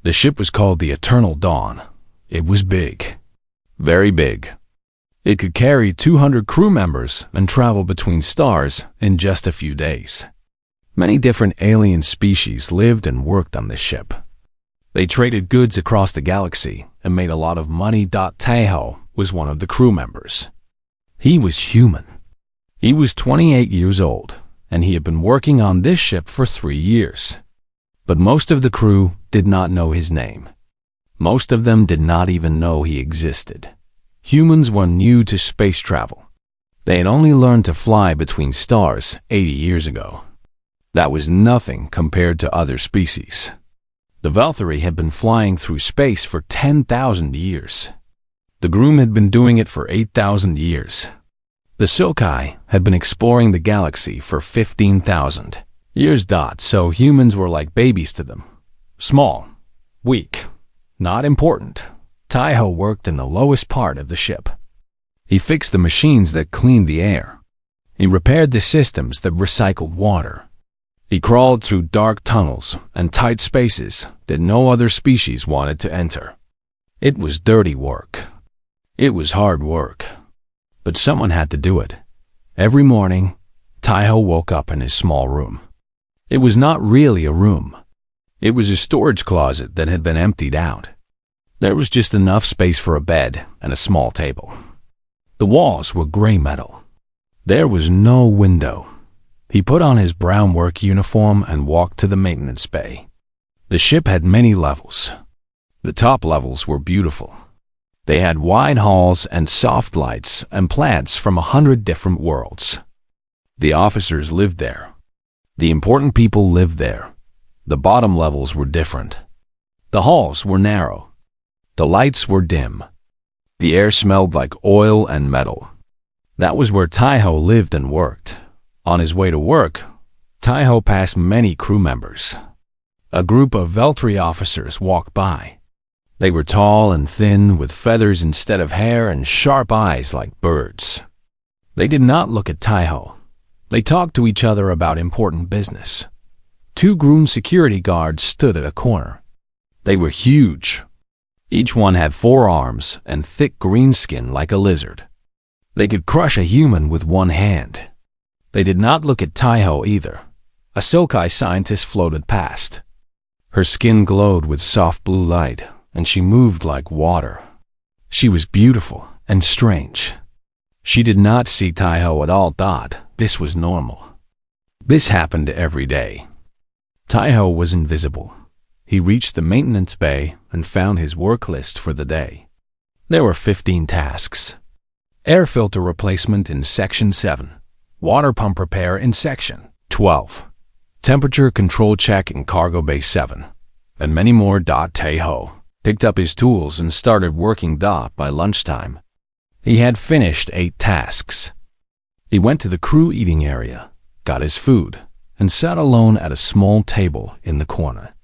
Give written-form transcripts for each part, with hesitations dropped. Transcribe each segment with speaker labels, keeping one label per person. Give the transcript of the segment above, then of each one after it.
Speaker 1: The ship was called the Eternal Dawn. It was big. Very big. It could carry 200 crew members and travel between stars in just a few days. Many different alien species lived and worked on this ship. They traded goods across the galaxy and made a lot of money. Taeho was one of the crew members. He was human. He was 28 years old, and he had been working on this ship for 3 years. But most of the crew did not know his name. Most of them did not even know he existed. Humans were new to space travel. They had only learned to fly between stars 80 years ago. That was nothing compared to other species. The Valkyrie had been flying through space for 10,000 years. The Groom had been doing it for 8,000 years. The Silkai had been exploring the galaxy for 15,000 years. So humans were like babies to them. Small, weak, not important. Taeho worked in the lowest part of the ship. He fixed the machines that cleaned the air. He repaired the systems that recycled water. He crawled through dark tunnels and tight spaces that no other species wanted to enter. It was dirty work. It was hard work. But someone had to do it. Every morning, Taeho woke up in his small room. It was not really a room. It was a storage closet that had been emptied out. There was just enough space for a bed and a small table. The walls were gray metal. There was no window. He put on his brown work uniform and walked to the maintenance bay. The ship had many levels. The top levels were beautiful. They had wide halls and soft lights and plants from 100 different worlds. The officers lived there. The important people lived there. The bottom levels were different. The halls were narrow. The lights were dim. The air smelled like oil and metal. That was where Taeho lived and worked. On his way to work, Taeho passed many crew members. A group of Valkyrie officers walked by. They were tall and thin, with feathers instead of hair and sharp eyes like birds. They did not look at Taeho. They talked to each other about important business. 2 Groom security guards stood at a corner. They were huge. Each one had 4 arms and thick green skin like a lizard. They could crush a human with one hand. They did not look at Taeho either. A Silkai scientist floated past. Her skin glowed with soft blue light, and she moved like water. She was beautiful and strange. She did not see Taeho at all. This was normal. This happened every day. Taeho was invisible. He reached the maintenance bay and found his work list for the day. There were 15 tasks. Air filter replacement in Section 7. Water pump repair in Section 12. Temperature control check in Cargo Bay 7. And many more. Taeho picked up his tools and started working. By lunchtime, he had finished 8 tasks. He went to the crew eating area, got his food, and sat alone at a small table in the corner.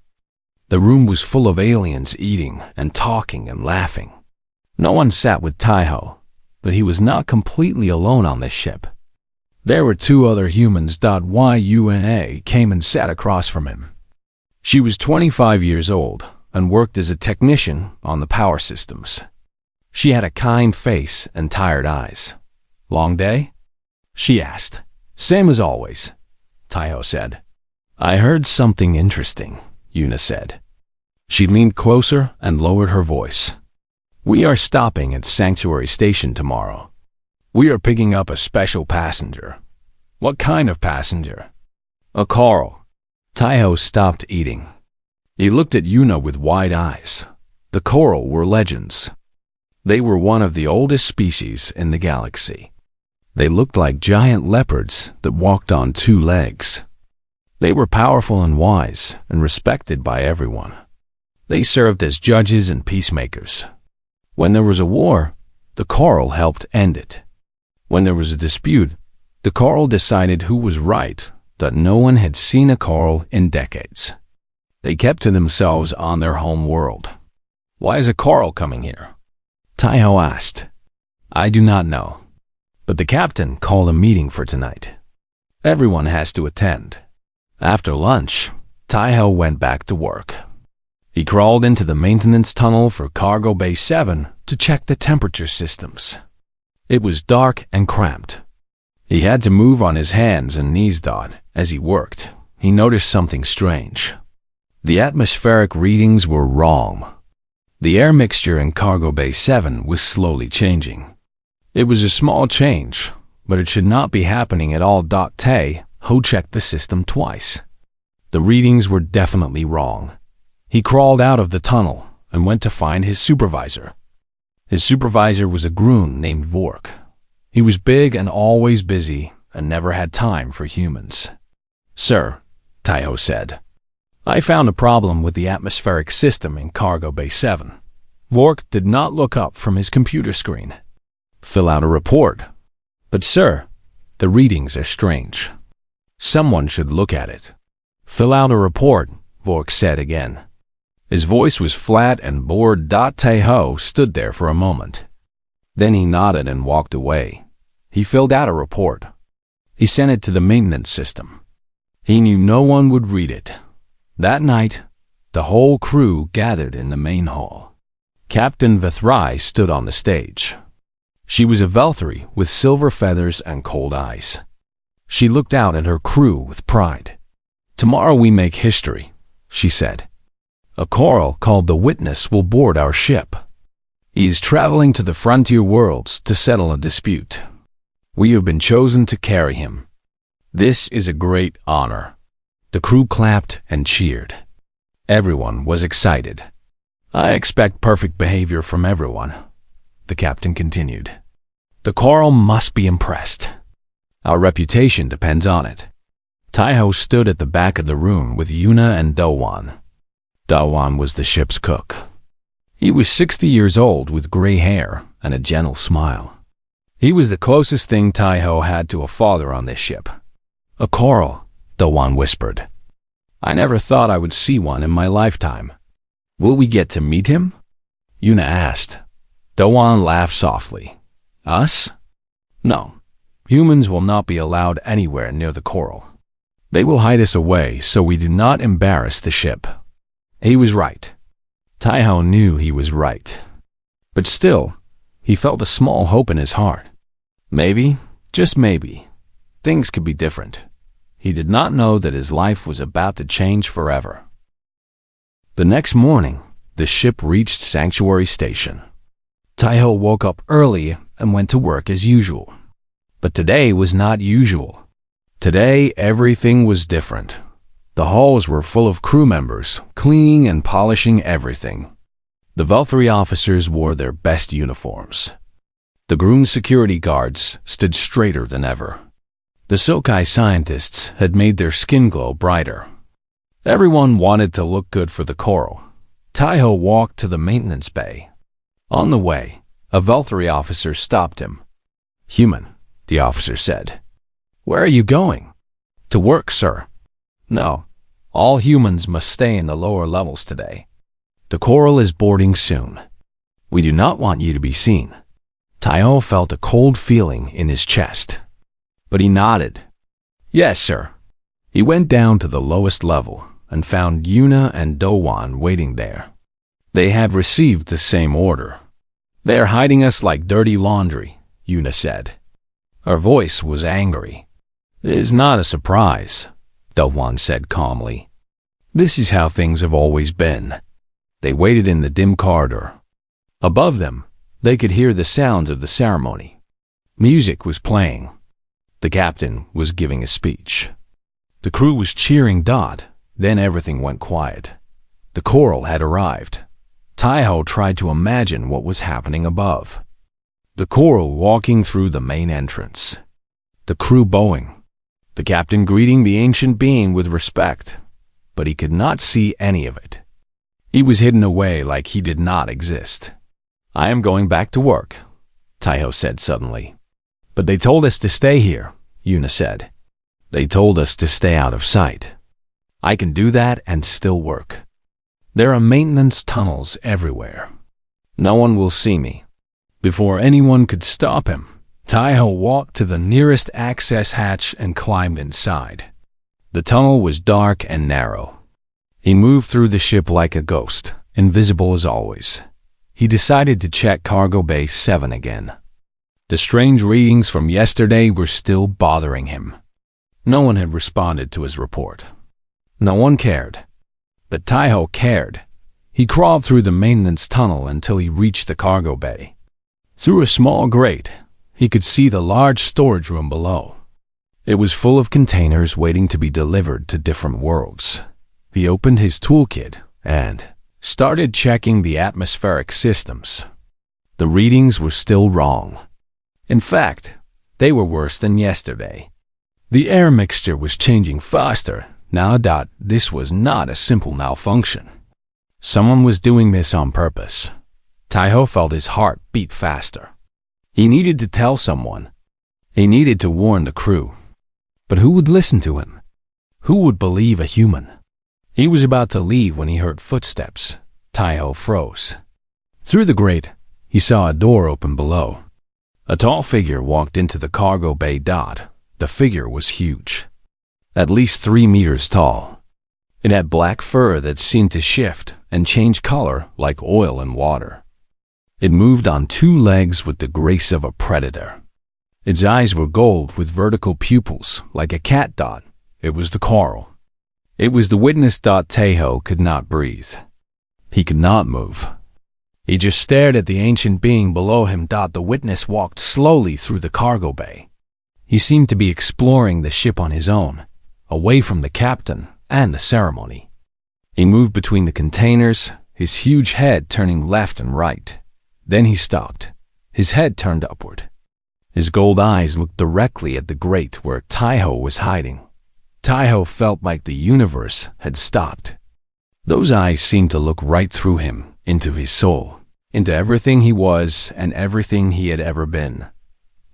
Speaker 1: The room was full of aliens eating and talking and laughing. No one sat with Taeho, but he was not completely alone on this ship. There were 2 other humans. Yuna came and sat across from him. She was 25 years old and worked as a technician on the power systems. She had a kind face and tired eyes. Long day? She asked. Same as always, Taeho said. I heard something interesting, Yuna said. She leaned closer and lowered her voice. We are stopping at Sanctuary Station tomorrow. We are picking up a special passenger. What kind of passenger? A coral. Taeho stopped eating. He looked at Yuna with wide eyes. The coral were legends. They were one of the oldest species in the galaxy. They looked like giant leopards that walked on 2 legs. They were powerful and wise and respected by everyone. They served as judges and peacemakers. When there was a war, the coral helped end it. When there was a dispute, the coral decided who was right, that no one had seen a coral in decades. They kept to themselves on their home world. Why is a coral coming here? Taeho asked. I do not know, but the captain called a meeting for tonight. Everyone has to attend. After lunch, Taeho went back to work. He crawled into the maintenance tunnel for Cargo Bay 7 to check the temperature systems. It was dark and cramped. He had to move on his hands and knees. As he worked, he noticed something strange. The atmospheric readings were wrong. The air mixture in Cargo Bay 7 was slowly changing. It was a small change, but it should not be happening at all. Ho checked the system twice. The readings were definitely wrong. He crawled out of the tunnel and went to find his supervisor. His supervisor was a groom named Vork. He was big and always busy and never had time for humans. "Sir," Taiho said, "I found a problem with the atmospheric system in Cargo Bay 7. Vork did not look up from his computer screen. Fill out a report. But sir, the readings are strange. Someone should look at it." "Fill out a report," Vork said again. His voice was flat and bored. Taiho stood there for a moment. Then he nodded and walked away. He filled out a report. He sent it to the maintenance system. He knew no one would read it. That night, the whole crew gathered in the main hall. Captain Vithrai stood on the stage. She was a Velthari with silver feathers and cold eyes. She looked out at her crew with pride. "Tomorrow we make history," she said. "A coral called the Witness will board our ship. He is traveling to the frontier worlds to settle a dispute. We have been chosen to carry him. This is a great honor." The crew clapped and cheered. Everyone was excited. "I expect perfect behavior from everyone," the captain continued. "The coral must be impressed. Our reputation depends on it." Taiho stood at the back of the room with Yuna and Dowan. Dowan was the ship's cook. He was 60 years old with gray hair and a gentle smile. He was the closest thing Taiho had to a father on this ship. "A coral," Dowan whispered. "I never thought I would see one in my lifetime. Will we get to meet him?" Yuna asked. Dowan laughed softly. "Us? No. Humans will not be allowed anywhere near the coral. They will hide us away so we do not embarrass the ship." He was right. Taiho knew he was right. But still, he felt a small hope in his heart. Maybe, just maybe, things could be different. He did not know that his life was about to change forever. The next morning, the ship reached Sanctuary Station. Taiho woke up early and went to work as usual. But today was not usual. Today, everything was different. The halls were full of crew members, cleaning and polishing everything. The Velthari officers wore their best uniforms. The Groon security guards stood straighter than ever. The Sokai scientists had made their skin glow brighter. Everyone wanted to look good for the coral. Taiho walked to the maintenance bay. On the way, a Velthari officer stopped him. "Human," the officer said. "Where are you going?" "To work, sir." "No, all humans must stay in the lower levels today. The coral is boarding soon. We do not want you to be seen." Taiho felt a cold feeling in his chest. But he nodded. "Yes, sir." He went down to the lowest level and found Yuna and Dowan waiting there. They had received the same order. "They are hiding us like dirty laundry," Yuna said. Her voice was angry. "It is not a surprise," Dowan said calmly. "This is how things have always been." They waited in the dim corridor. Above them, they could hear the sounds of the ceremony. Music was playing. The captain was giving a speech. The crew was cheering. Then everything went quiet. The coral had arrived. Taiho tried to imagine what was happening above. The coral walking through the main entrance. The crew bowing. The captain greeting the ancient being with respect. But he could not see any of it. He was hidden away like he did not exist. "I am going back to work," Taiho said suddenly. "But they told us to stay here," Yuna said. "They told us to stay out of sight. I can do that and still work. There are maintenance tunnels everywhere. No one will see me." Before anyone could stop him, Taiho walked to the nearest access hatch and climbed inside. The tunnel was dark and narrow. He moved through the ship like a ghost, invisible as always. He decided to check Cargo Bay 7 again. The strange readings from yesterday were still bothering him. No one had responded to his report. No one cared. But Taiho cared. He crawled through the maintenance tunnel until he reached the cargo bay. Through a small grate, he could see the large storage room below. It was full of containers waiting to be delivered to different worlds. He opened his toolkit and started checking the atmospheric systems. The readings were still wrong. In fact, they were worse than yesterday. The air mixture was changing faster. Now, this was not a simple malfunction. Someone was doing this on purpose. Taiho felt his heart beat faster. He needed to tell someone. He needed to warn the crew. But who would listen to him? Who would believe a human? He was about to leave when he heard footsteps. Taiho froze. Through the grate, he saw a door open below. A tall figure walked into the cargo bay. The figure was huge. At least 3 meters tall. It had black fur that seemed to shift and change color like oil in water. It moved on 2 legs with the grace of a predator. Its eyes were gold with vertical pupils like a cat. It was the coral. It was the witness. Taiho could not breathe. He could not move. He just stared at the ancient being below him. The witness walked slowly through the cargo bay. He seemed to be exploring the ship on his own, away from the captain and the ceremony. He moved between the containers, his huge head turning left and right. Then he stopped. His head turned upward. His gold eyes looked directly at the grate where Taiho was hiding. Taiho felt like the universe had stopped. Those eyes seemed to look right through him, into his soul, into everything he was and everything he had ever been.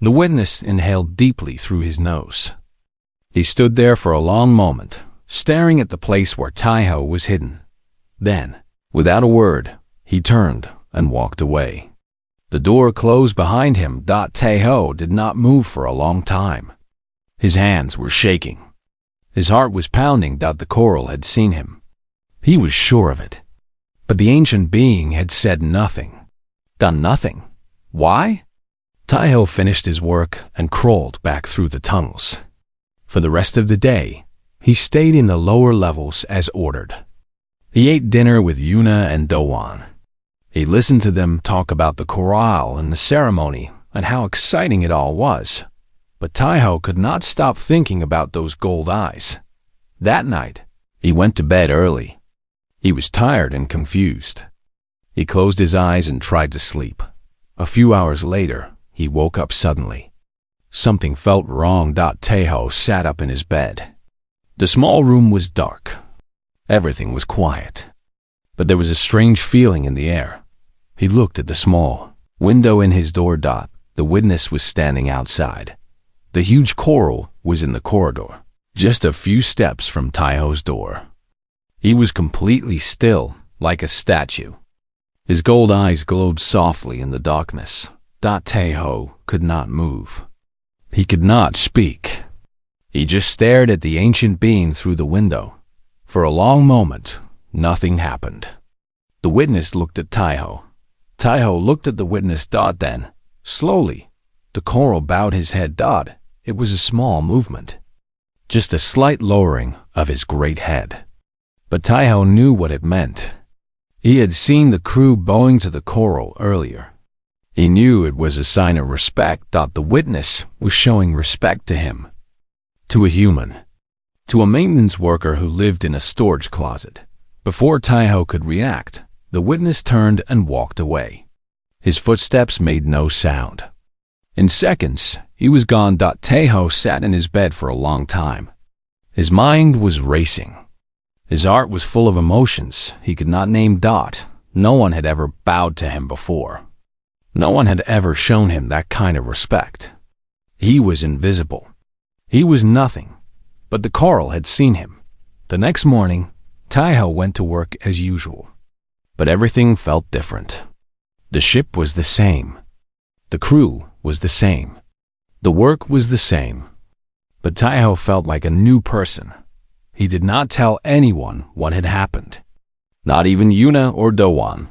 Speaker 1: The witness inhaled deeply through his nose. He stood there for a long moment, staring at the place where Taiho was hidden. Then, without a word, he turned and walked away. The door closed behind him. Taiho did not move for a long time. His hands were shaking. His heart was pounding. The coral had seen him. He was sure of it. But the ancient being had said nothing. Done nothing. Why? Taiho finished his work and crawled back through the tunnels. For the rest of the day, he stayed in the lower levels as ordered. He ate dinner with Yuna and Doan. He listened to them talk about the chorale and the ceremony and how exciting it all was. But Taiho could not stop thinking about those gold eyes. That night, he went to bed early. He was tired and confused. He closed his eyes and tried to sleep. A few hours later, he woke up suddenly. Something felt wrong. Taiho sat up in his bed. The small room was dark. Everything was quiet. But there was a strange feeling in the air. He looked at the small window in his door. The witness was standing outside. The huge coral was in the corridor, just a few steps from Taiho's door. He was completely still, like a statue. His gold eyes glowed softly in the darkness. Taiho could not move. He could not speak. He just stared at the ancient being through the window. For a long moment, nothing happened. The witness looked at Taiho. Taiho looked at the witness. Then, slowly, the coral bowed his head. It was a small movement. Just a slight lowering of his great head. But Taiho knew what it meant. He had seen the crew bowing to the coral earlier. He knew it was a sign of respect. The witness was showing respect to him. To a human. To a maintenance worker who lived in a storage closet. Before Taiho could react, the witness turned and walked away. His footsteps made no sound. In seconds, he was gone. Taiho sat in his bed for a long time. His mind was racing. His heart was full of emotions he could not name. No one had ever bowed to him before. No one had ever shown him that kind of respect. He was invisible. He was nothing. But the coral had seen him. The next morning, Taiho went to work as usual. But everything felt different. The ship was the same. The crew was the same. The work was the same. But Taiho felt like a new person. He did not tell anyone what had happened. Not even Yuna or Dowan.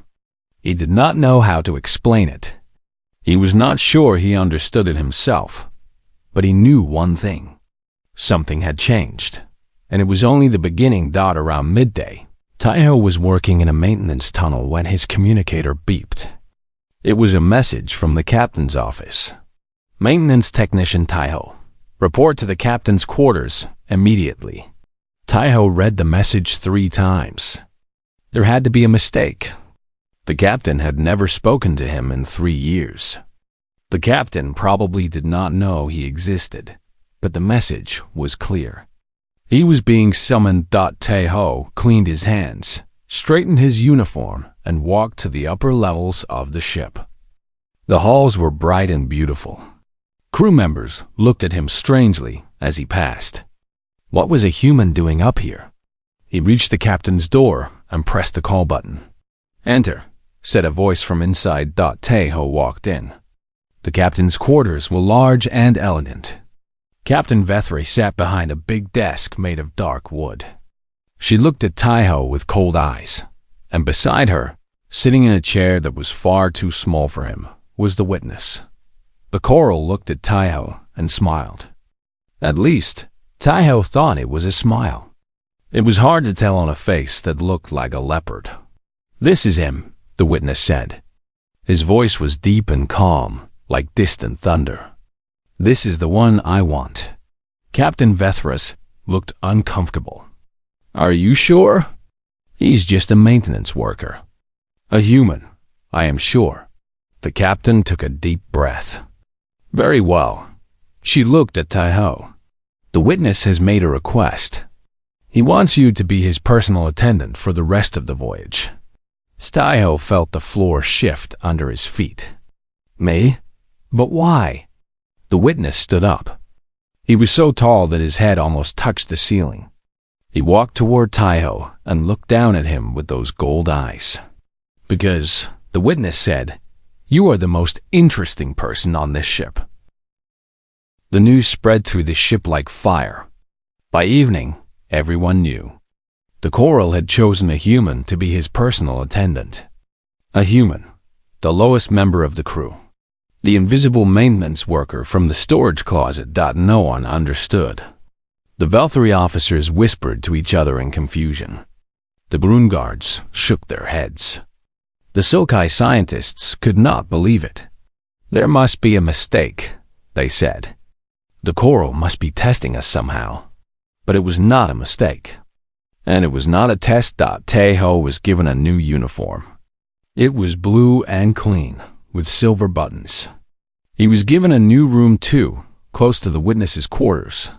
Speaker 1: He did not know how to explain it. He was not sure he understood it himself. But he knew one thing. Something had changed. And it was only the beginning. Around midday, Taiho was working in a maintenance tunnel when his communicator beeped. It was a message from the captain's office. Maintenance technician Taiho, report to the captain's quarters immediately. Taiho read the message 3 times. There had to be a mistake. The captain had never spoken to him in 3 years. The captain probably did not know he existed, but the message was clear. He was being summoned. Taiho cleaned his hands, straightened his uniform, and walked to the upper levels of the ship. The halls were bright and beautiful. Crew members looked at him strangely as he passed. What was a human doing up here? He reached the captain's door and pressed the call button. Enter, said a voice from inside. Taiho walked in. The captain's quarters were large and elegant. Captain Vethre sat behind a big desk made of dark wood. She looked at Taiho with cold eyes, and beside her, sitting in a chair that was far too small for him, was the witness. The coral looked at Taiho and smiled. At least, Taiho thought it was a smile. It was hard to tell on a face that looked like a leopard. This is him, the witness said. His voice was deep and calm, like distant thunder. This is the one I want. Captain Vethras looked uncomfortable. Are you sure? He's just a maintenance worker. A human, I am sure. The captain took a deep breath. Very well. She looked at Taiho. The witness has made a request. He wants you to be his personal attendant for the rest of the voyage. Taiho felt the floor shift under his feet. Me? But why? The witness stood up. He was so tall that his head almost touched the ceiling. He walked toward Taiho and looked down at him with those gold eyes. Because, the witness said, you are the most interesting person on this ship. The news spread through the ship like fire. By evening, everyone knew. The coral had chosen a human to be his personal attendant. A human, the lowest member of the crew. The invisible maintenance worker from the storage closet. No one understood. The Valkyrie officers whispered to each other in confusion. The Grun guards shook their heads. The Sokai scientists could not believe it. There must be a mistake, they said. The coral must be testing us somehow. But it was not a mistake. And it was not a test. Taiho was given a new uniform. It was blue and clean, with silver buttons. He was given a new room too, close to the witness's quarters.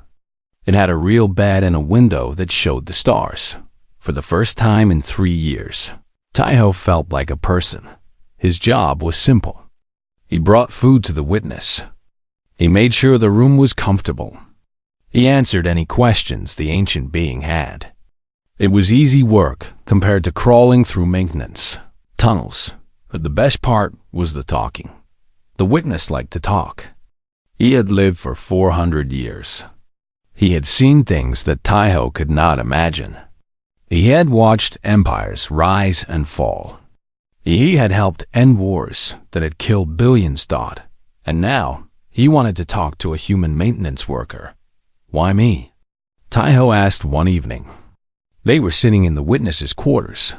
Speaker 1: It had a real bed and a window that showed the stars. For the first time in 3 years, Taiho felt like a person. His job was simple. He brought food to the witness. He made sure the room was comfortable. He answered any questions the ancient being had. It was easy work compared to crawling through maintenance tunnels, but the best part was the talking. The witness liked to talk. He had lived for 400 years. He had seen things that Taiho could not imagine. He had watched empires rise and fall. He had helped end wars that had killed billions. And now, he wanted to talk to a human maintenance worker. Why me? Taiho asked one evening. They were sitting in the witness's quarters.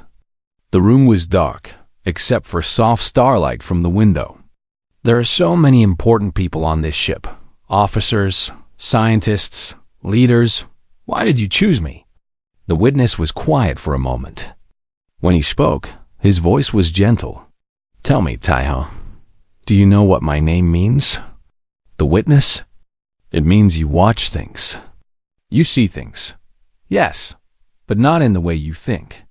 Speaker 1: The room was dark, except for soft starlight from the window. There are so many important people on this ship. Officers, scientists, leaders. Why did you choose me? The witness was quiet for a moment. When he spoke, his voice was gentle. Tell me, Taiho, do you know what my name means? The witness? It means you watch things. You see things. Yes, but not in the way you think.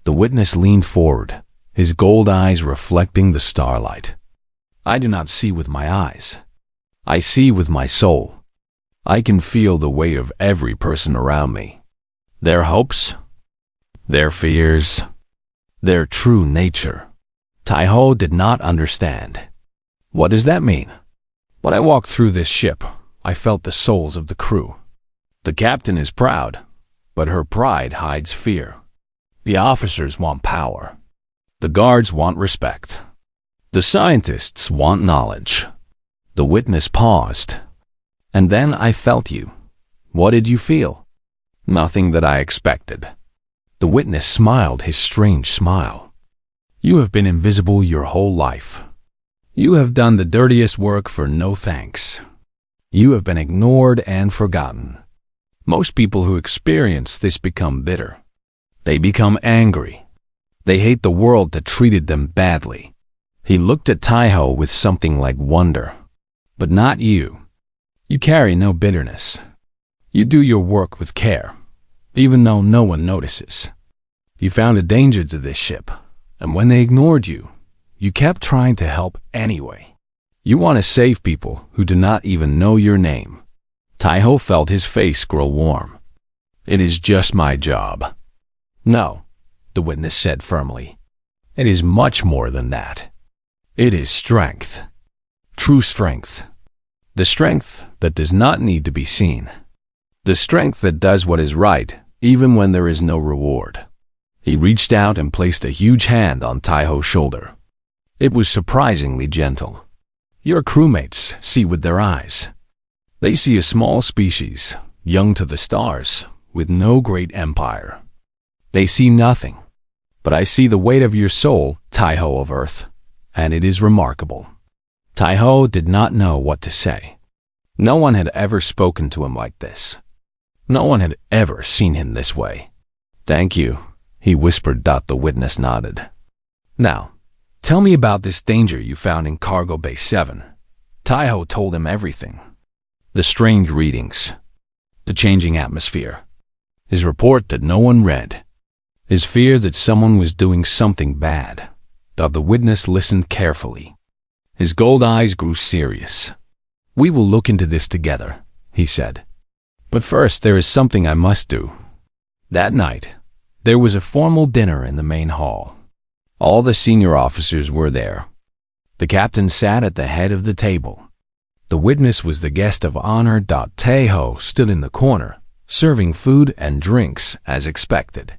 Speaker 1: The witness leaned forward, his gold eyes reflecting the starlight. I do not see with my eyes. I see with my soul. I can feel the weight of every person around me. Their hopes, their fears, their true nature. Taiho did not understand. What does that mean? When I walked through this ship, I felt the souls of the crew. The captain is proud. but her pride hides fear. The officers want power. The guards want respect. The scientists want knowledge. The witness paused. And then I felt you. What did you feel? Nothing that I expected. The witness smiled his strange smile. You have been invisible your whole life. You have done the dirtiest work for no thanks. You have been ignored and forgotten. Most people who experience this become bitter. They become angry. They hate the world that treated them badly. He looked at Taiho with something like wonder. But not you. You carry no bitterness. You do your work with care, even though no one notices. You found a danger to this ship, and when they ignored you, you kept trying to help anyway. You want to save people who do not even know your name. Taiho felt his face grow warm. It is just my job. No, the witness said firmly. It is much more than that. It is strength. True strength. The strength that does not need to be seen. The strength that does what is right, even when there is no reward. He reached out and placed a huge hand on Taiho's shoulder. It was surprisingly gentle. Your crewmates see with their eyes. They see a small species, young to the stars, with no great empire. They see nothing. But I see the weight of your soul, Taiho of Earth, and it is remarkable. Taiho did not know what to say. No one had ever spoken to him like this. No one had ever seen him this way. Thank you, he whispered. The witness nodded. Now, tell me about this danger you found in Cargo Bay 7. Taiho told him everything. The strange readings. The changing atmosphere. His report that no one read. His fear that someone was doing something bad. The witness listened carefully. His gold eyes grew serious. We will look into this together, he said. But first there is something I must do. That night, there was a formal dinner in the main hall. All the senior officers were there. The captain sat at the head of the table. The witness was the guest of honor. Taiho stood in the corner, serving food and drinks as expected.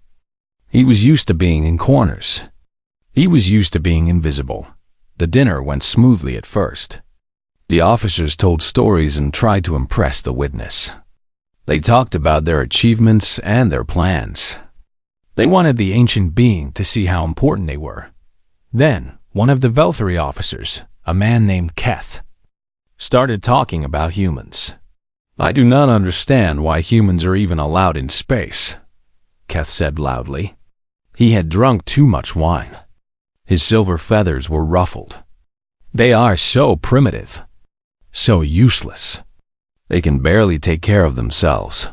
Speaker 1: He was used to being in corners. He was used to being invisible. The dinner went smoothly at first. The officers told stories and tried to impress the witness. They talked about their achievements and their plans. They wanted the ancient being to see how important they were. Then, one of the Velthury officers, a man named Keth, started talking about humans. I do not understand why humans are even allowed in space, Keth said loudly. He had drunk too much wine. His silver feathers were ruffled. They are so primitive, so useless. They can barely take care of themselves.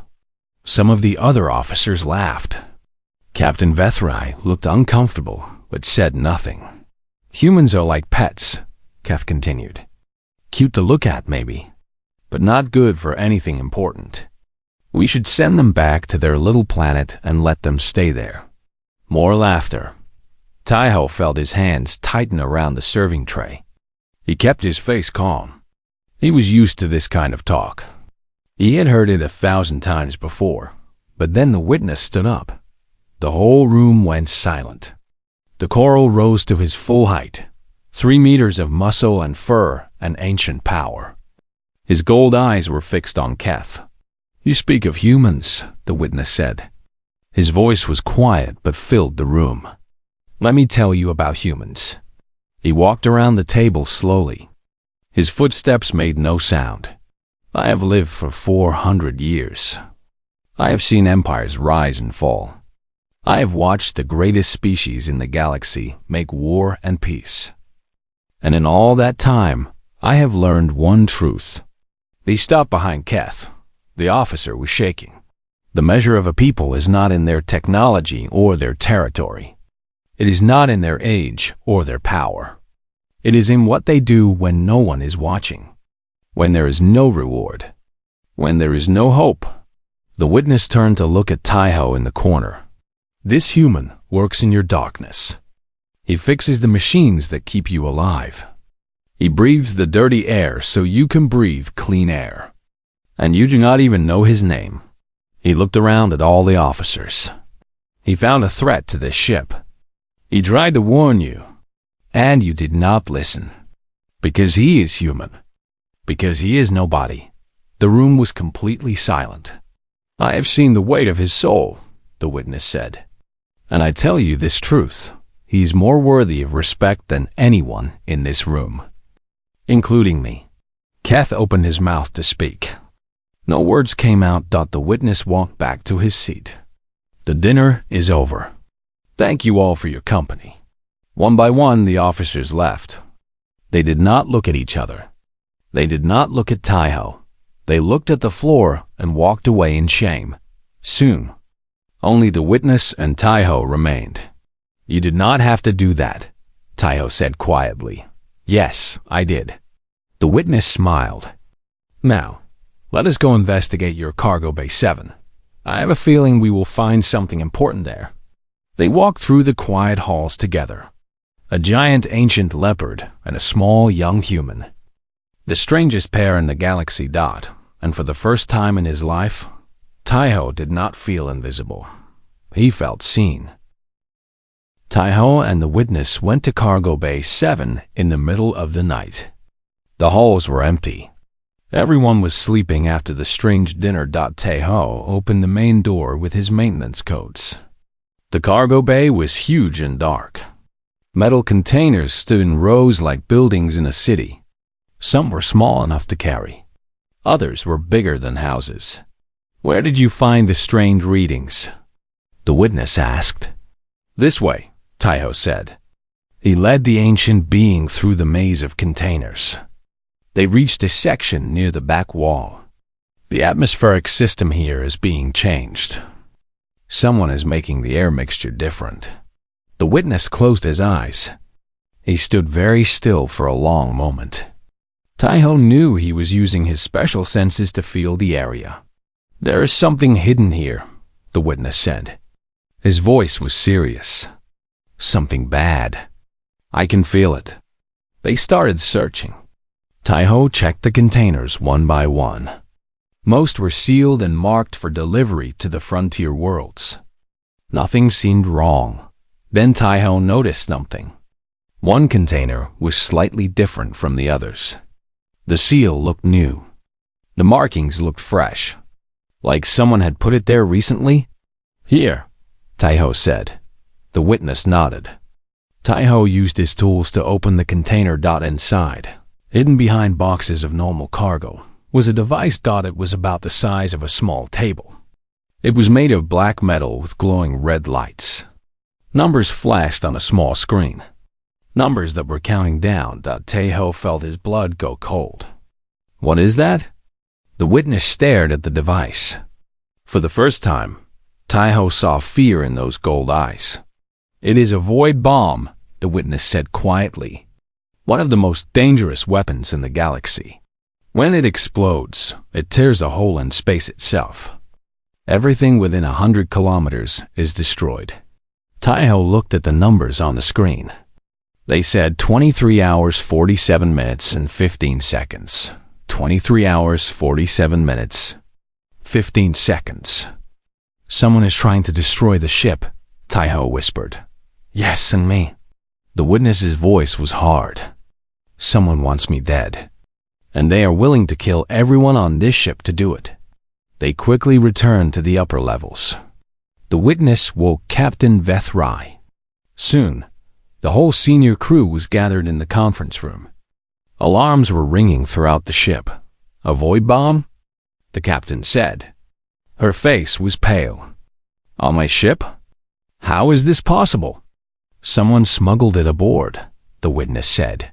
Speaker 1: Some of the other officers laughed. Captain Velthury looked uncomfortable, but said nothing. Humans are like pets, Keth continued. Cute to look at, maybe, but not good for anything important. We should send them back to their little planet and let them stay there. More laughter. Taiho felt his hands tighten around the serving tray. He kept his face calm. He was used to this kind of talk. He had heard it 1,000 times before, but then the witness stood up. The whole room went silent. The coral rose to his full height, 3 meters of muscle and fur and ancient power. His gold eyes were fixed on Keth. You speak of humans, the witness said. His voice was quiet but filled the room. Let me tell you about humans. He walked around the table slowly. His footsteps made no sound. I have lived for 400 years. I have seen empires rise and fall. I have watched the greatest species in the galaxy make war and peace. And in all that time, I have learned one truth. He stopped behind Keth. The officer was shaking. The measure of a people is not in their technology or their territory. It is not in their age or their power. It is in what they do when no one is watching, when there is no reward, when there is no hope. The witness turned to look at Taiho in the corner. This human works in your darkness. He fixes the machines that keep you alive. He breathes the dirty air so you can breathe clean air. And you do not even know his name. He looked around at all the officers. He found a threat to this ship. He tried to warn you, and you did not listen. Because he is human. Because he is nobody. The room was completely silent. I have seen the weight of his soul, the witness said. And I tell you this truth. He is more worthy of respect than anyone in this room, including me. Keth opened his mouth to speak. No words came out. The witness walked back to his seat. The dinner is over. Thank you all for your company. One by one, the officers left. They did not look at each other. They did not look at Taiho. They looked at the floor and walked away in shame. Soon, only the witness and Taiho remained. You did not have to do that, Taiho said quietly. Yes, I did. The witness smiled. Now, let us go investigate your cargo bay 7. I have a feeling we will find something important there. They walked through the quiet halls together. A giant ancient leopard and a small young human. The strangest pair in the galaxy. And for the first time in his life, Taiho did not feel invisible. He felt seen. Taiho and the witness went to cargo bay 7 in the middle of the night. The halls were empty. Everyone was sleeping after the strange dinner. Taiho opened the main door with his maintenance codes. The cargo bay was huge and dark. Metal containers stood in rows like buildings in a city. Some were small enough to carry. Others were bigger than houses. Where did you find the strange readings? The witness asked. This way, Taiho said. He led the ancient being through the maze of containers. They reached a section near the back wall. The atmospheric system here is being changed. Someone is making the air mixture different. The witness closed his eyes. He stood very still for a long moment. Taiho knew he was using his special senses to feel the area. There is something hidden here, the witness said. His voice was serious. Something bad. I can feel it. They started searching. Taiho checked the containers one by one. Most were sealed and marked for delivery to the frontier worlds. Nothing seemed wrong. Then Taiho noticed something. One container was slightly different from the others. The seal looked new. The markings looked fresh. Like someone had put it there recently? Here, Taiho said. The witness nodded. Taiho used his tools to open the container. Inside, hidden behind boxes of normal cargo, was a device. It was about the size of a small table. It was made of black metal with glowing red lights. Numbers flashed on a small screen. Numbers that were counting down. Taiho felt his blood go cold. What is that? The witness stared at the device. For the first time, Taiho saw fear in those gold eyes. It is a void bomb, the witness said quietly. One of the most dangerous weapons in the galaxy. When it explodes, it tears a hole in space itself. Everything within 100 kilometers is destroyed. Taiho looked at the numbers on the screen. They said 23 hours, 47 minutes, and 15 seconds. 23 hours, 47 minutes, 15 seconds. Someone is trying to destroy the ship, Taiho whispered. Yes, and me. The witness's voice was hard. Someone wants me dead. And they are willing to kill everyone on this ship to do it. They quickly returned to the upper levels. The witness woke Captain Vethrai. Soon, the whole senior crew was gathered in the conference room. Alarms were ringing throughout the ship. A void bomb? The captain said. Her face was pale. On my ship? How is this possible? Someone smuggled it aboard, the witness said.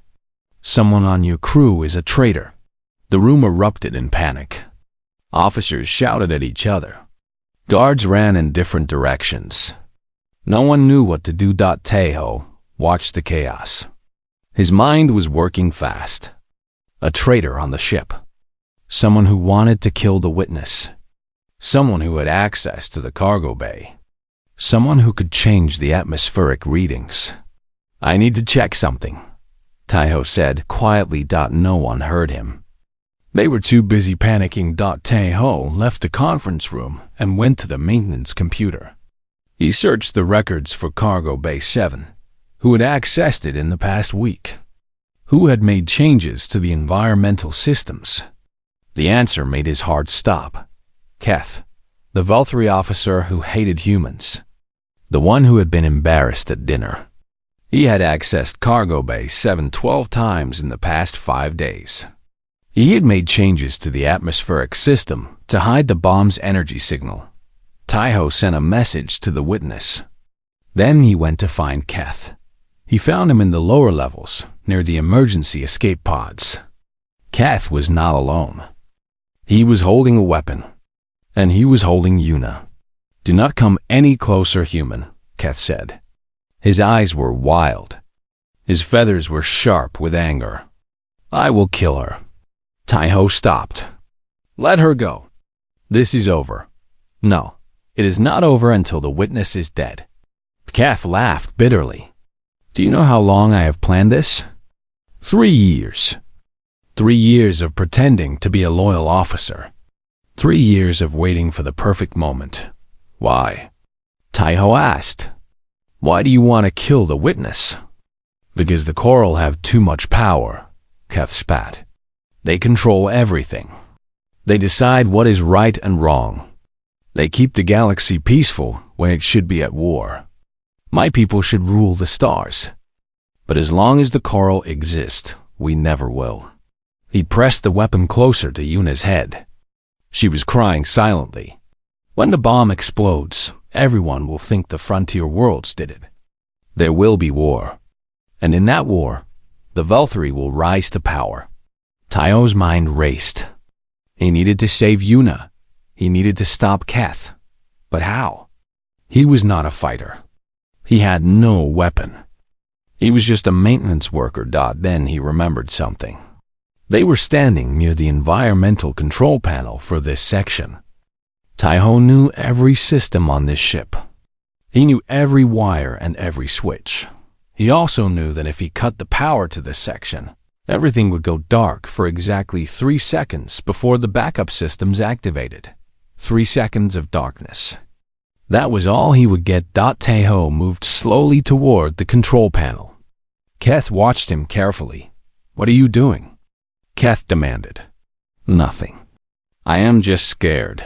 Speaker 1: Someone on your crew is a traitor. The room erupted in panic. Officers shouted at each other. Guards ran in different directions. No one knew what to do. Taiho watched the chaos. His mind was working fast. A traitor on the ship. Someone who wanted to kill the witness. Someone who had access to the cargo bay. Someone who could change the atmospheric readings. I need to check something, Taiho said quietly. No one heard him. They were too busy panicking. Tae-ho left the conference room and went to the maintenance computer. He searched the records for Cargo Bay 7, who had accessed it in the past week, who had made changes to the environmental systems. The answer made his heart stop. Keth, the Valkyrie officer who hated humans, the one who had been embarrassed at dinner. He had accessed Cargo Bay 7 12 times in the past 5 days. He had made changes to the atmospheric system to hide the bomb's energy signal. Tae-ho sent a message to the witness. Then he went to find Keth. He found him in the lower levels, near the emergency escape pods. Keth was not alone. He was holding a weapon, and he was holding Yuna. "Do not come any closer, human," Keth said. His eyes were wild. His feathers were sharp with anger. "I will kill her." Tae-ho stopped. "Let her go. This is over." "No, it is not over until the witness is dead." Keth laughed bitterly. "Do you know how long I have planned this? 3 years. 3 years of pretending to be a loyal officer. 3 years of waiting for the perfect moment." "Why?" Tae-ho asked. "Why do you want to kill the witness?" "Because the Coral have too much power," Keth spat. "They control everything. They decide what is right and wrong. They keep the galaxy peaceful when it should be at war. My people should rule the stars. But as long as the Coral exists, we never will." He pressed the weapon closer to Yuna's head. She was crying silently. "When the bomb explodes, everyone will think the frontier worlds did it. There will be war. And in that war, the Valkyrie will rise to power." Tae-ho's mind raced. He needed to save Yuna. He needed to stop Keth. But how? He was not a fighter. He had no weapon. He was just a maintenance worker. Then he remembered something. They were standing near the environmental control panel for this section. Tae-ho knew every system on this ship. He knew every wire and every switch. He also knew that if he cut the power to this section, everything would go dark for exactly 3 seconds before the backup systems activated. 3 seconds of darkness. That was all he would get. Tae-ho moved slowly toward the control panel. Keth watched him carefully. "What are you doing?" Keth demanded. "Nothing. I am just scared.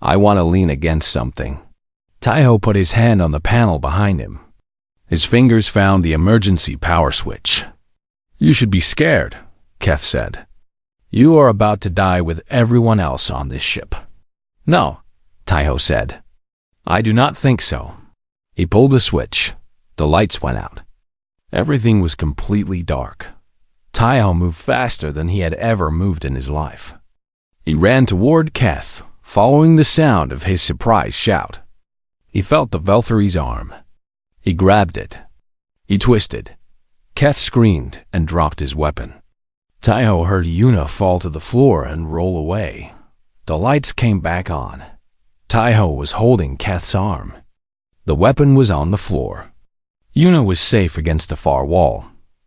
Speaker 1: I want to lean against something." Tae-ho put his hand on the panel behind him. His fingers found the emergency power switch. "You should be scared," Keth said. "You are about to die with everyone else on this ship." "No," Tae-ho said. "I do not think so." He pulled the switch. The lights went out. Everything was completely dark. Tae-ho moved faster than he had ever moved in his life. He ran toward Keth, following the sound of his surprise shout. He felt the Valkyrie's arm. He grabbed it. He twisted. Keth screamed and dropped his weapon. Tae-ho heard Yuna fall to the floor and roll away. The lights came back on. Tae-ho was holding Keth's arm. The weapon was on the floor. Yuna was safe against the far wall,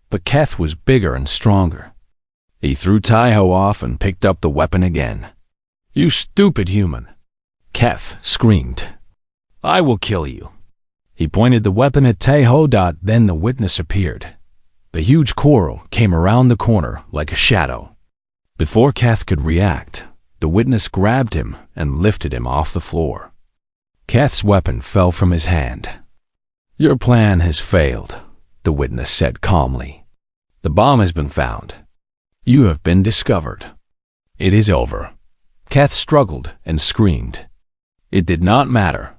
Speaker 1: but Keth was bigger and stronger. He threw Tae-ho off and picked up the weapon again. "You stupid human!" Keth screamed. "I will kill you." He pointed the weapon at Tae-ho. Then the witness appeared. The huge coral came around the corner like a shadow. Before Keth could react, the witness grabbed him and lifted him off the floor. Keth's weapon fell from his hand. "Your plan has failed," the witness said calmly. "The bomb has been found. You have been discovered. It is over." Keth struggled and screamed. It did not matter.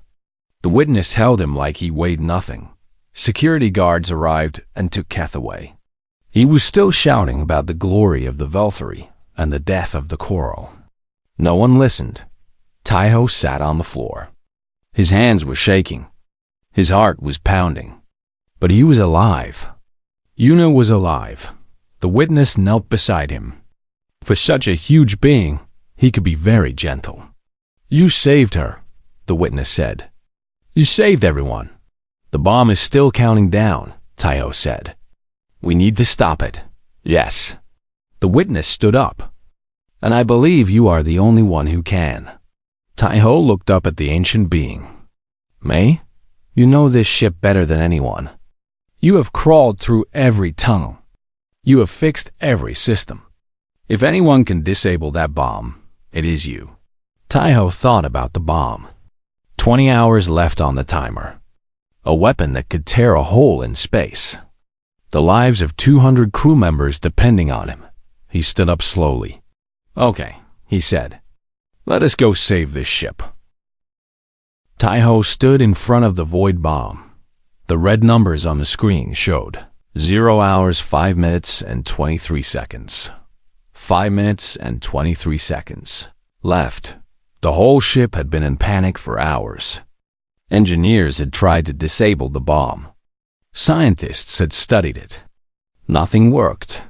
Speaker 1: The witness held him like he weighed nothing. Security guards arrived and took Keth away. He was still shouting about the glory of the Valkyrie and the death of the coral. No one listened. Tae-ho sat on the floor. His hands were shaking. His heart was pounding. But he was alive. Yuna was alive. The witness knelt beside him. For such a huge being, he could be very gentle. "You saved her," the witness said. "You saved everyone." "The bomb is still counting down," Tae-ho said. "We need to stop it." "Yes." The witness stood up. And I believe you are the only one who can. Tai-Ho looked up at the ancient being. May, you know this ship better than anyone. You have crawled through every tunnel. You have fixed every system. If anyone can disable that bomb, it is you. Tai-Ho thought about the bomb. 20 hours left on the timer. A weapon that could tear a hole in space. The lives of 200 crew members depending on him. He stood up slowly. Okay, he said. Let us go save this ship. Tai-Ho stood in front of the void bomb. The red numbers on the screen showed 0 hours, 5 minutes, and 23 seconds. 5 minutes and 23 seconds. Left. The whole ship had been in panic for hours. Engineers had tried to disable the bomb. Scientists had studied it. Nothing worked.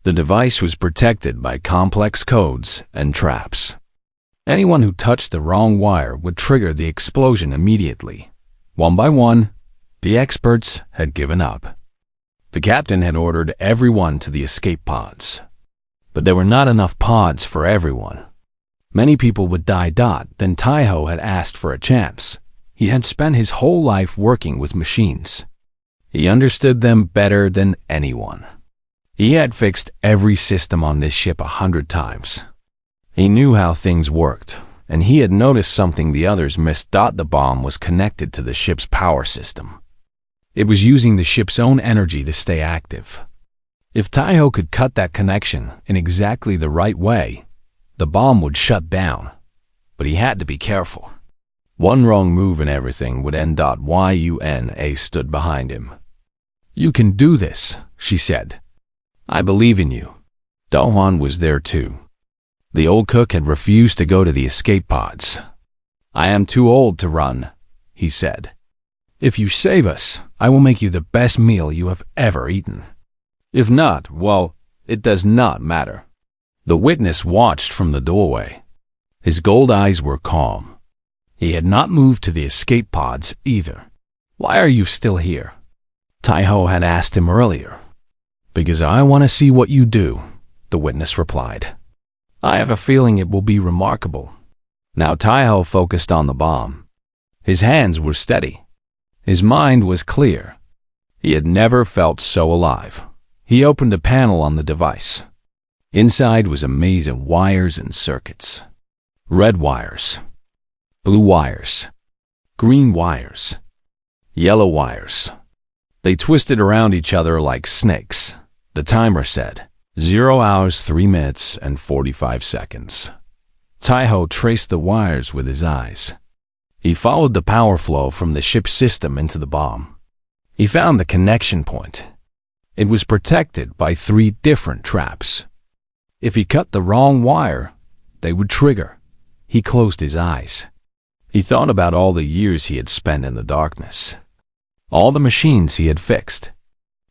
Speaker 1: The device was protected by complex codes and traps. Anyone who touched the wrong wire would trigger the explosion immediately. One by one, the experts had given up. The captain had ordered everyone to the escape pods. But there were not enough pods for everyone. Many people would die. Then Tai-Ho had asked for a chance. He had spent his whole life working with machines. He understood them better than anyone. He had fixed every system on this ship 100 times. He knew how things worked, and he had noticed something the others missed. The bomb was connected to the ship's power system. It was using the ship's own energy to stay active. If Tai-Ho could cut that connection in exactly the right way, the bomb would shut down. But he had to be careful. One wrong move and everything would end. Yuna stood behind him. You can do this, she said. I believe in you. Do-hwan was there too. The old cook had refused to go to the escape pods. I am too old to run, he said. If you save us, I will make you the best meal you have ever eaten. If not, well, it does not matter. The witness watched from the doorway. His gold eyes were calm. He had not moved to the escape pods either. Why are you still here? Tai-Ho had asked him earlier. Because I want to see what you do, the witness replied. I have a feeling it will be remarkable. Now Tai-Ho focused on the bomb. His hands were steady. His mind was clear. He had never felt so alive. He opened a panel on the device. Inside was a maze of wires and circuits. Red wires. Blue wires. Green wires. Yellow wires. They twisted around each other like snakes. The timer said, 0 hours, 3 minutes, and 45 seconds. Tai-Ho traced the wires with his eyes. He followed the power flow from the ship's system into the bomb. He found the connection point. It was protected by 3 different traps. If he cut the wrong wire, they would trigger. He closed his eyes. He thought about all the years he had spent in the darkness. All the machines he had fixed.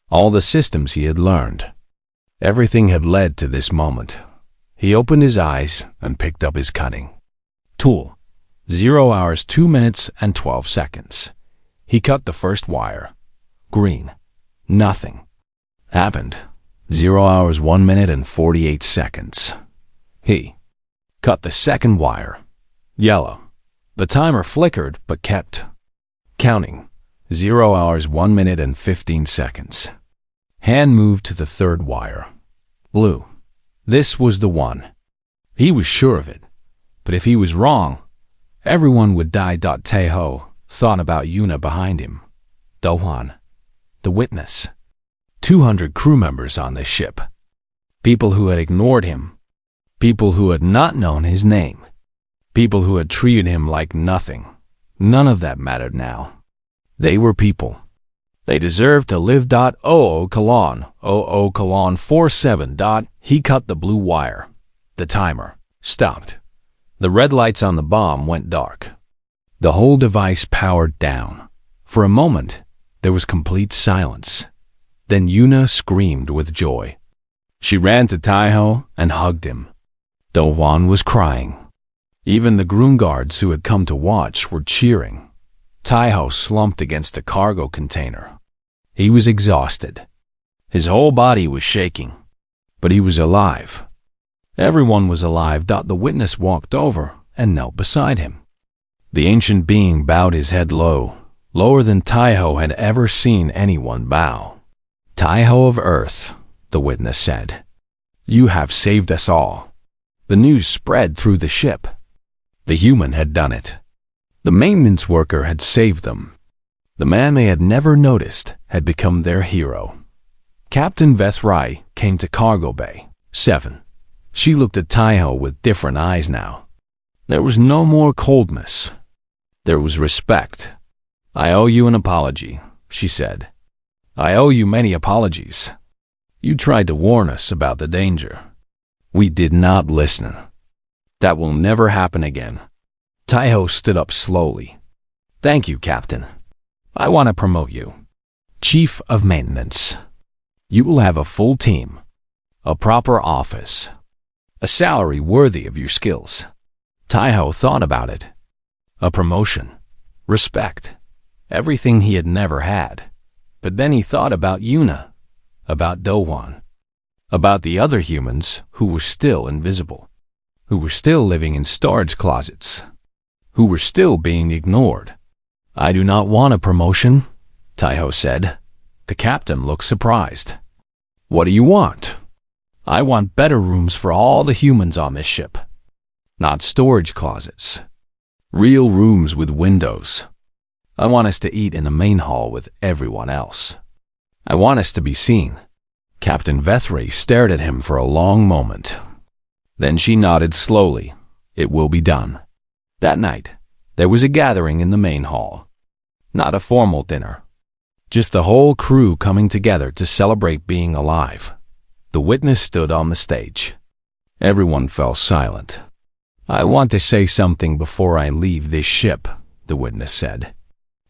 Speaker 1: All the systems he had learned. Everything had led to this moment. He opened his eyes and picked up his cutting tool. 0 hours, 2 minutes, and 12 seconds. He cut the first wire. Green. Nothing happened. 0 hours, 1 minute, and 48 seconds. He cut the second wire. Yellow. The timer flickered but kept counting. 0 hours, 1 minute, and 15 seconds. Hand moved to the third wire. Blue. This was the one. He was sure of it. But if he was wrong, everyone would die. Tai-Ho thought about Yuna behind him. Do-hwan. The witness. 200 crew members on this ship. People who had ignored him. People who had not known his name. People who had treated him like nothing. None of that mattered now. They were people. They deserved to live. 00:00:47. He cut the blue wire. The timer stopped. The red lights on the bomb went dark. The whole device powered down. For a moment, there was complete silence. Then Yuna screamed with joy. She ran to Tai-Ho and hugged him. Do-hwan was crying. Even the groom guards who had come to watch were cheering. Tai-Ho slumped against a cargo container. He was exhausted. His whole body was shaking. But he was alive. Everyone was alive. The witness walked over and knelt beside him. The ancient being bowed his head low, lower than Taiho had ever seen anyone bow. "Taiho of Earth," the witness said, "you have saved us all." The news spread through the ship. The human had done it. The maintenance worker had saved them. The man they had never noticed had become their hero. Captain Vethrai came to cargo bay 7. She looked at Taiho with different eyes now. There was no more coldness. There was respect. "I owe you an apology," she said. "I owe you many apologies. You tried to warn us about the danger. We did not listen. That will never happen again." Taiho stood up slowly. "Thank you, Captain. I want to promote you. Chief of Maintenance. You will have a full team, a proper office, a salary worthy of your skills." Taiho thought about it. A promotion, respect, everything he had never had. But then he thought about Yuna, about Dohwan, about the other humans who were still invisible, who were still living in storage closets, who were still being ignored. "I do not want a promotion," Taiho said. The captain looked surprised. "What do you want?" "I want better rooms for all the humans on this ship. Not storage closets. Real rooms with windows. I want us to eat in the main hall with everyone else. I want us to be seen." Captain Vethray stared at him for a long moment. Then she nodded slowly. "It will be done." That night, there was a gathering in the main hall. Not a formal dinner. Just the whole crew coming together to celebrate being alive. The witness stood on the stage. Everyone fell silent. "I want to say something before I leave this ship," the witness said.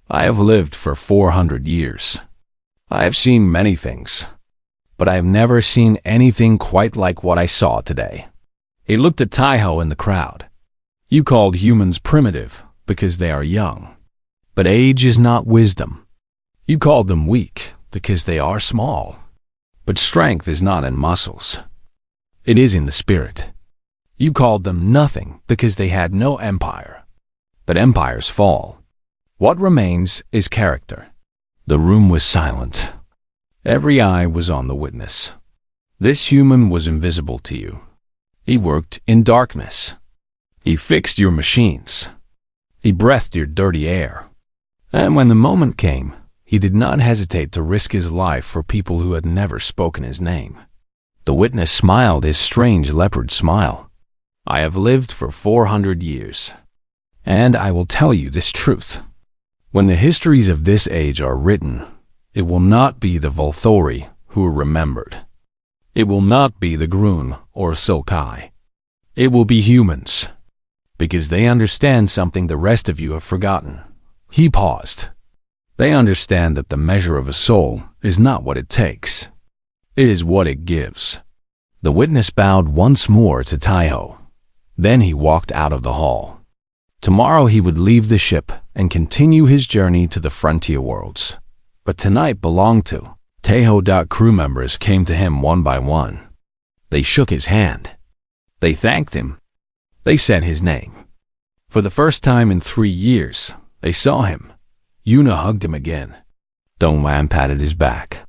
Speaker 1: "I have lived for 400 years. I have seen many things, but I have never seen anything quite like what I saw today." He looked at Taiho in the crowd. "You called humans primitive because they are young, but age is not wisdom. You called them weak because they are small, but strength is not in muscles. It is in the spirit. You called them nothing because they had no empire, but empires fall. What remains is character." The room was silent. Every eye was on the witness. This human was invisible to you. He worked in darkness. He fixed your machines. He breathed your dirty air. And when the moment came, he did not hesitate to risk his life for people who had never spoken his name. The witness smiled his strange leopard smile. "I have lived for 400 years, and I will tell you this truth. When the histories of this age are written, it will not be the Volthori who are remembered. It will not be the Grun or Sulkai. It will be humans, because they understand something the rest of you have forgotten." He paused. "They understand that the measure of a soul is not what it takes. It is what it gives." The witness bowed once more to Taiho. Then he walked out of the hall. Tomorrow he would leave the ship and continue his journey to the frontier worlds. But tonight belonged to Taiho. Crew members came to him one by one. They shook his hand. They thanked him. They said his name. For the first time in 3 years, they saw him. Yuna hugged him again. Donwan patted his back.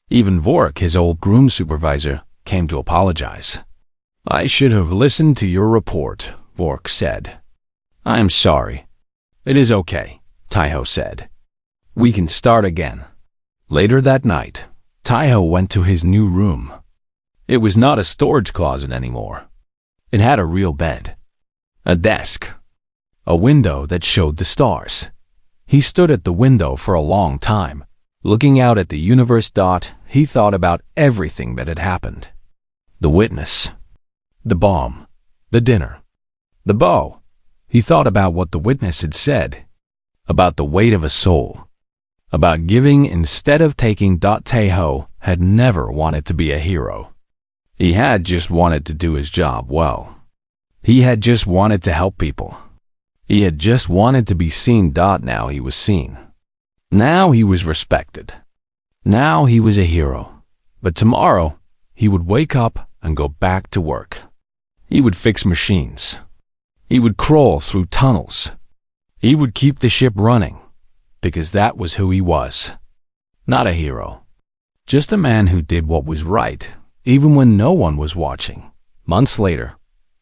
Speaker 1: Even Vork, his old groom supervisor, came to apologize. "I should have listened to your report," Vork said. "I am sorry." "It is okay," Taiho said. "We can start again." Later that night, Taiho went to his new room. It was not a storage closet anymore. It had a real bed, a desk, a window that showed the stars. He stood at the window for a long time, looking out at the universe. He thought about everything that had happened. The witness, the bomb, the dinner, the bow. He thought about what the witness had said, about the weight of a soul, about giving instead of taking. Taiho had never wanted to be a hero. He had just wanted to do his job well. He had just wanted to help people. He had just wanted to be seen. Now he was seen. Now he was respected. Now he was a hero. But tomorrow, he would wake up and go back to work. He would fix machines. He would crawl through tunnels. He would keep the ship running, because that was who he was. Not a hero. Just a man who did what was right, even when no one was watching. Months later,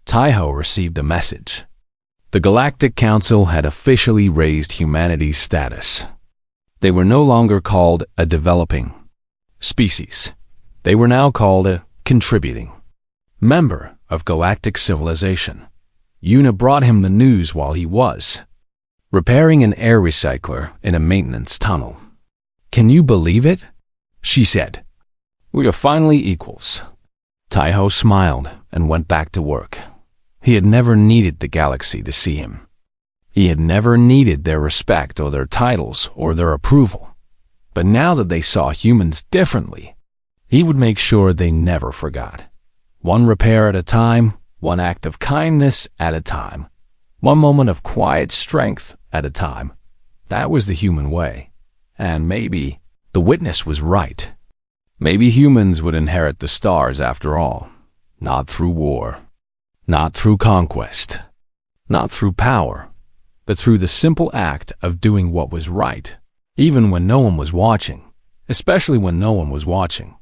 Speaker 1: Taiho received a message. The Galactic Council had officially raised humanity's status. They were no longer called a developing species. They were now called a contributing member of galactic civilization. Yuna brought him the news while he was repairing an air recycler in a maintenance tunnel. "Can you believe it?" she said. "We are finally equals." Taiho smiled and went back to work. He had never needed the galaxy to see him. He had never needed their respect or their titles or their approval. But now that they saw humans differently, he would make sure they never forgot. One repair at a time, one act of kindness at a time, one moment of quiet strength at a time. That was the human way. And maybe the witness was right. Maybe humans would inherit the stars after all. Not through war, not through conquest, not through power, but through the simple act of doing what was right, even when no one was watching, especially when no one was watching.